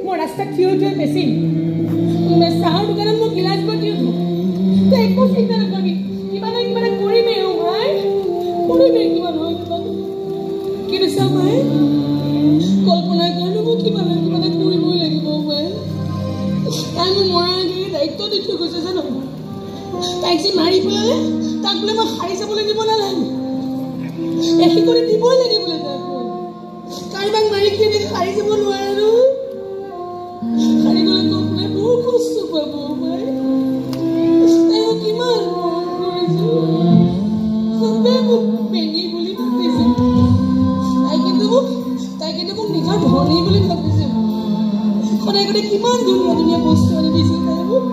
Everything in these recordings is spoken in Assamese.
মই ৰাস্তাত থিয় থিয় বেচিম চাহৰ দোকানত মই গিলাচ বাতিও তই একো চিন্তা নকৰিবি কিবা না কিবা কৰিমেই ভাই কৰিমেই কিবা নহয় কিন্তু চাহ ভাই কল্পনাৰ কাৰণে মই কিবা না কিবা কৰিবই লাগিব ভাই তাই মোক মৰাৰ আগেয়ে দায়িত্ব দি থৈ গৈছে জানো তাইক যে মাৰি পেলালে তাক বোলে মই সাৰি যাবলৈ দিব নালাগে এসি কৰি দিবই লাগে বোলে তাক কাৰোবাক মাৰি কি এনেকৈ সাৰি যাব নোৱাৰো সাৰি গ'লে কল্পনাই বহুত কষ্ট পাব ভাই তাই মোক কিমান চবে মোক পেঙি বুলি ভাবিছে তাই কিন্তু মোক নিজৰ ধনী বুলি ভাবিছে সদায় সদায় কিমান ধুনীয়া ধুনীয়া বস্তু আনি দিছে তাই মোক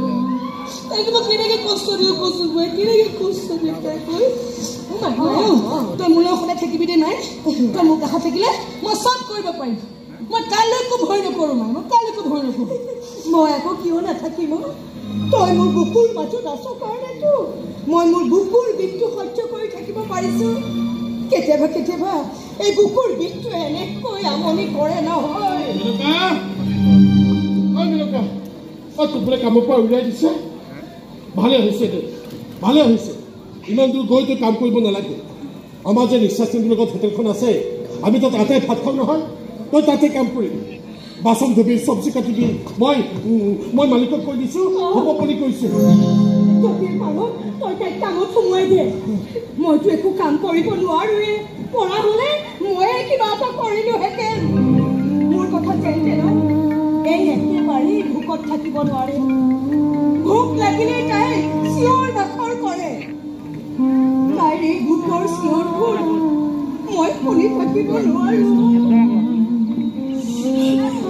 তাইক মই কেনেকৈ কষ্ট দিওঁ কচোন ভাই কেনেকৈ কষ্ট দিওঁ তাই কৈ তই মোৰ লগত সদায় থাকিবি দে নাই তই মোৰ কাষত থাকিলে মই চব কৰিব পাৰিম মই কালৈকো ভয় নকৰোঁ মই কালৈকো ভয় নকৰোঁ মই আকৌ কিয় নাথাকিম তই মোৰ বুকুৰ মাজত আছ কাৰণেতো মই মোৰ বুকুৰ বিষটো সহ্য কৰি থাকিব পাৰিছোঁ কেতিয়াবা কেতিয়াবা এই বুকুৰ বিষটো এনেকৈ আমনি কৰে নহয় তোক বোলে কামৰ পৰা উলিয়াই দিছে ভালে হৈছে দে ভালে হৈছে ইমান দূৰ গৈ তই কাম কৰিব নালাগে আমাৰ যে নিশ্বাস চন্দ্ৰৰ লগত হোটেলখন আছে আমি তো তাতে ভাত খাওঁ নহয় তই তাতে কাম কৰিবি বাচন ধুবি চব্জি কাটিবি মই মালিকক কৈ দিছোঁ হ'ব বুলি কৈছোঁ তই তাইক কামত সোমোৱাই দিয়ে মইতো একো কাম কৰিব নোৱাৰোৱে পৰা হ'লে ময়ে কিবা এটা কৰিলোহেঁতেন মোৰ কথা যেনতে নহয় এই একেবাৰেই ভোকত থাকিব নোৱাৰে ভোক লাগিলে তাই চিঞৰ বাখৰ কৰে তাইৰ এই ভোকৰ চিঞৰবোৰ মই শুনি থাকিব নোৱাৰো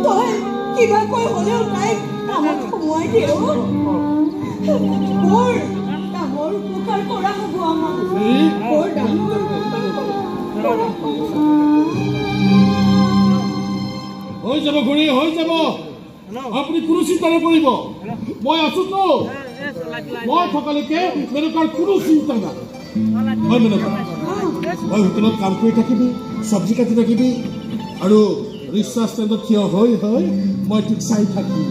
তই কিবাকৈ হ'লেও তাইক কামত সোমোৱাই দিয়ে বৰ ডাঙৰ উপকাৰ কৰা হ'ব আমাৰ বৰ ডাঙৰ হৈ যাব ঘূৰি হৈ যাব আপুনি কোনো চিন্তা নকৰিব মই আছোতো মই থকালৈকে মেনকাৰ কোনো চিন্তা নাই হয় মেনকা মই হোটেলত কাম কৰি থাকিবি চব্জি কাটি থাকিবি আৰু ৰিক্সা ষ্টেণ্ডত থিয় হৈ মই তোক চাই থাকিম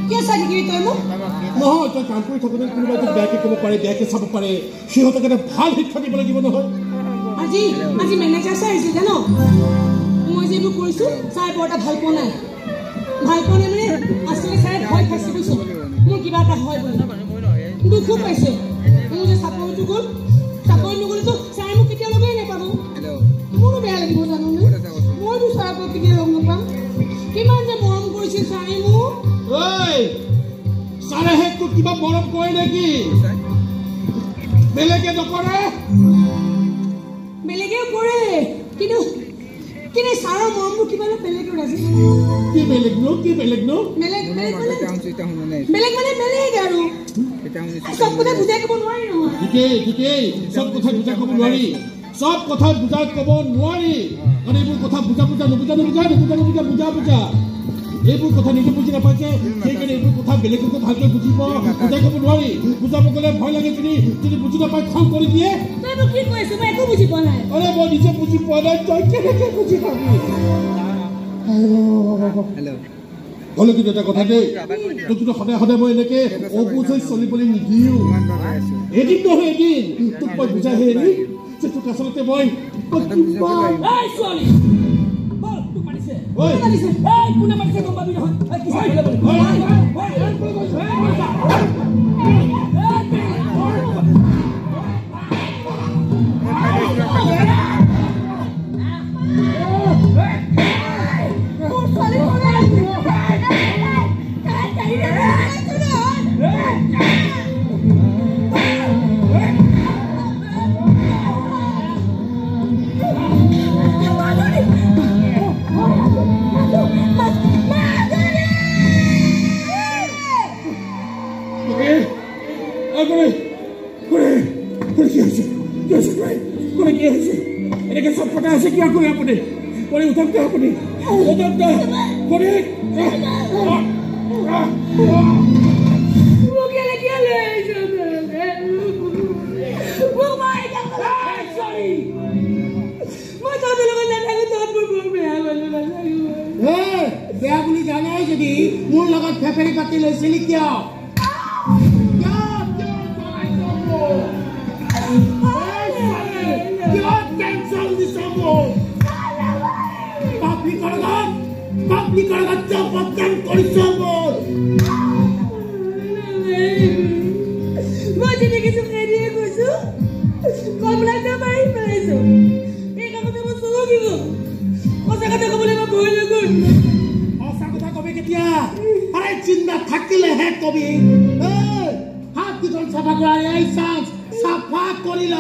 কিয় চাই থাকিবি তই মোক নহয় তই কাম কৰি থাকোঁতে কোনোবাই তোক বেয়াকৈ ক'ব পাৰে বেয়াকৈ চাব পাৰে সিহঁতক এটা ভাল শিক্ষা দিব লাগিব নহয় আজি মেনেজাৰ চাই আহিছে জানো মই যে এইবোৰ কৰিছোঁ চাই বৰ এটা ভাল পোৱা নাই মানে আচলতে চাই ভয় খাইছে বুজিছোঁ মোৰ কিবা এটা হয় বুলি দুখো পাইছে মোৰ যে চাকৰিটো গ'ল চাকৰি নগ'লেতো চাই মোক কেতিয়া লগেই নাপাব মোৰো বেয়া লাগিব জানোনে মইতো চাই কেতিয়া লগ নাপাম কিমান যে মৰম কৰিছিল চাই মোক চাৰেহে তোক কিবা মৰম কৰে নেকি বেলেগে নকৰে বেলেগেও কৰে কিন্তু ছাৰৰ মৰমবোৰ কিবা বেলেগেও আছে কি বেলেগ নো বেলেগ আৰু চব কথা বুজাই ক'ব নোৱাৰি নহয় ঠিকেই চব কথা বুজাই ক'ব নোৱাৰি চব কথা বুজাই ক'ব নোৱাৰি কাৰণ এইবোৰ কথা বুজা বুজা এইবোৰ কথা নিজে বুজি নাপাইছে সেইকাৰণে এইবোৰ কথা বেলেগকো ভালকৈ বুজিব বুজাই ক'ব নোৱাৰি বুজাব গ'লে ভয় লাগে যদি বুজি নাপায় খং কৰি দিয়ে কি কৈছো মই একো বুজি পোৱা নাই আৰে মই নিজে বুজি পোৱা নাই তই কেনেকৈ বুজি পাবি হ'লে কিন্তু এটা কথা দেই তোক কিন্তু সদায় মই এনেকৈ অবুজ হৈ চলিবলৈ নিদিওঁ এদিন নহয় এদিন তোক মই বুজাইহে এৰিম যে তোক আচলতে মই কোনে মাতিছে গম পাবি নহয় এনেকৈ চব কথা আছে কিয় কৰে আপুনি কৰি উঠক দে আপুনি বেয়া বুলি নাই যদি মোৰ লগত ফেফেৰি পাতি লৈছিলি কিয় পাব্লিকৰ লগত বদনাম কৰিছ মোৰ মই যদি কিছু খেদিয়ে কৈছো কমলাইটা মাৰি পেলাইছো এই কামতে মই চকিব সঁচা কথা ক'বলৈ মই ভয় লগৰ সঁচা কথা কবি কেতিয়া আৰে চিন্তা থাকিলেহে কবি হাত দুজন চাফা কৰা এই চান্স চাফা কৰি ল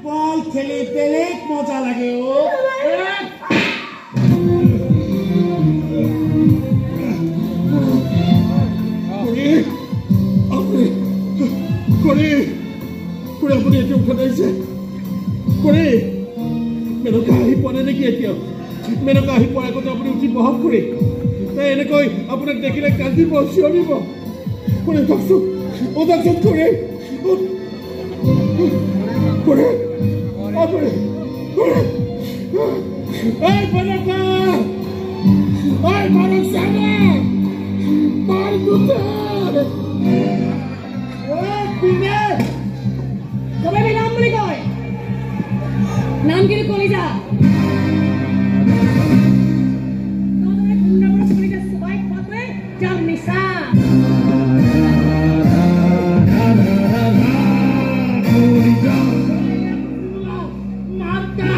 বল খেলি বেলেগ মজা লাগে আপুনি এতিয়া উঠাইছে কৰি মেনকা আহি পোৱা নেকি এতিয়া মেনকা আহি পোৱাৰ আগতে আপুনি উঠি বহক কৰি এনেকৈ আপোনাক দেখিলে কান্দিব চিঞৰিব কৰি কওকচোন কওকচোন কৰি করে করে এই মেনকা এই মানুষ সামনে মার দুতে এই পিনে কবে নাম বলি কয় নাম কি কলিজা তোমরা কুন্ডা বড় কলিজা সবাই পাবে যার নিশা কলিজা মারতা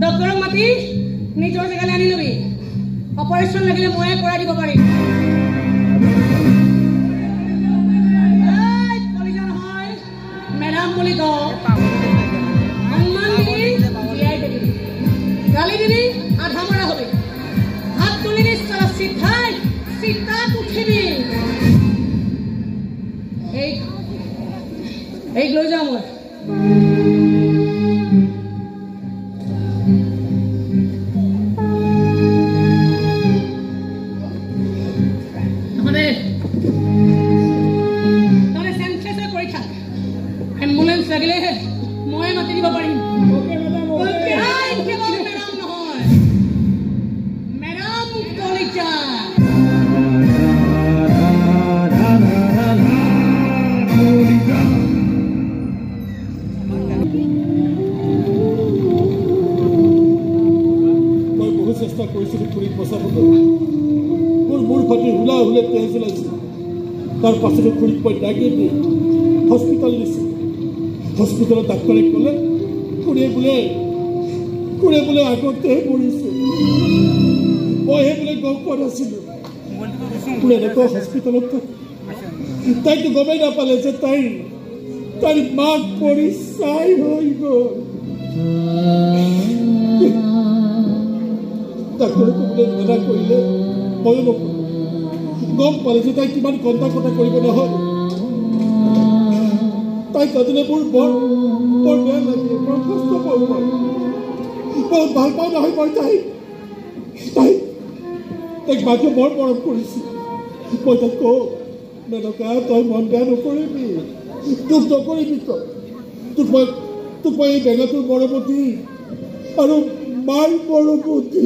ডক্টৰক মাতি নিজৰ জেগালৈ আনি লবি অপাৰেশ্যন লাগিলে ময়ে কৰাই দিব পাৰিম এই কলিজা নহয় মেডাম বুলি কওঁ সন্মান দিবি জীয়াই দিবি গালি দিবি আধা মৰা হবি হাত তুলিবি চিধাই চিতাত উঠিবি এই লৈ যাওঁ মই লাগিলে মই মাতি দিব পাৰিম মেডাম নহয় মেডাম কলিজা মই বহু চেষ্টা কৰিছিলোঁ খুৰীক বচাবলৈ মোৰ মূৰ ফাটি হুলা হুলে তেজ ওলাইছিল তাৰ পাছতো খুৰীক মই ডাকি দি হস্পিটেল নিছোঁ হস্পিটেলত ডাক্তৰে ক'লে খুৰীয়ে বোলে আগতেহে মৰিছে মইহে বোলে গম পোৱা নাছিলোঁ খুৰীয়ে এনেকুৱা হস্পিটেলত তাইতো গমেই নাপালে যে তাইৰ মাক পৰি চাই হৈ গ'ল ডাক্তৰে ক'বলৈ মেলা কৰিলে ময়ো নকৰোঁ গম পালে যে তাই কিমান কন্দা কটা কৰিব নহয় তাই কাজলে বৰ বেয়া লাগে বৰ কষ্ট পাওঁ মই বৰ ভাল পাওঁ নহয় মই তাইক মাকে বৰ মৰম কৰিছিল মই তাইক কওঁ মেনকা তই মন বেয়া নকৰিবি দুখ নকৰিবি তোক মই এই বেঙাটোৰ মৰমতি আৰু মাৰ মৰমতি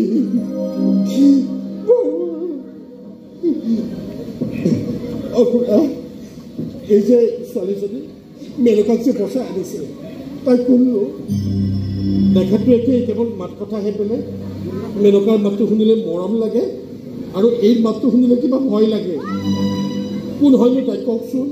এই যে ছোৱালীজনী মেনকাক যে বচাই আনিছে তাই কোননো দেখাটো একেই কেৱল মাত কথাহে বেলেগ মেনকাৰ মাতটো শুনিলে মৰম লাগে আৰু এই মাতটো শুনিলে কিবা ভয় লাগে কোন হয়নো তাই কওকচোন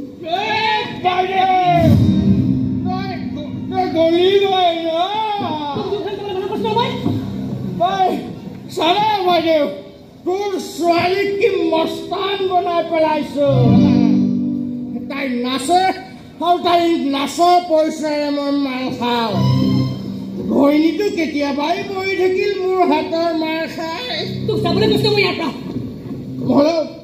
তোৰ ছোৱালীক কি মস্তান বনাই পেলাইছো তাই নাচে আৰু তাই নাচৰ পইচাৰে মই মাৰ খাওঁ ঘৈণীটো কেতিয়াবাই পৰি থাকিল মোৰ হাতৰ মাৰ খাই তোক চাবলৈ কৈছো মই ইয়াৰ পৰা